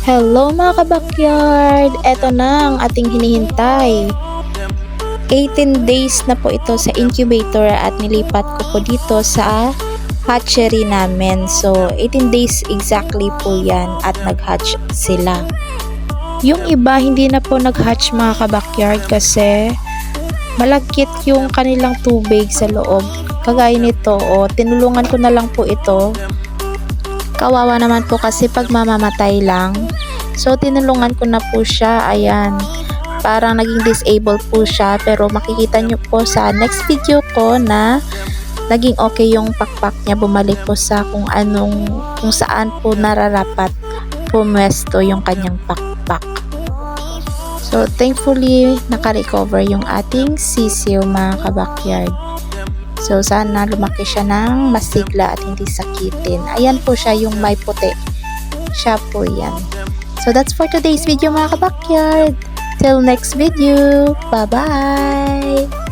Hello mga kabakyard! Eto na ang ating hinihintay. 18 days na po ito sa incubator at nilipat ko po dito sa hatchery namin. So 18 days exactly po yan at nag-hatch sila. Yung iba hindi na po nag-hatch mga kabakyard kasi malagkit yung kanilang tubig sa loob. Kagaya nito, tinulungan ko na lang po ito. Kawawa naman po kasi pag mamamatay lang. So, tinulungan ko na po siya. Ayan. Parang naging disabled po siya. Pero makikita nyo po sa next video ko na naging okay yung pakpak niya. Bumalik po sa kung saan po nararapat pumwesto yung kanyang pakpak. So, thankfully, naka-recover yung ating sisiw mga kabakyard. So, sana lumaki siya ng masigla at hindi sakitin. Ayan po siya yung may puti. Siya po yan. So, that's for today's video mga kabakyard. Till next video. Bye-bye!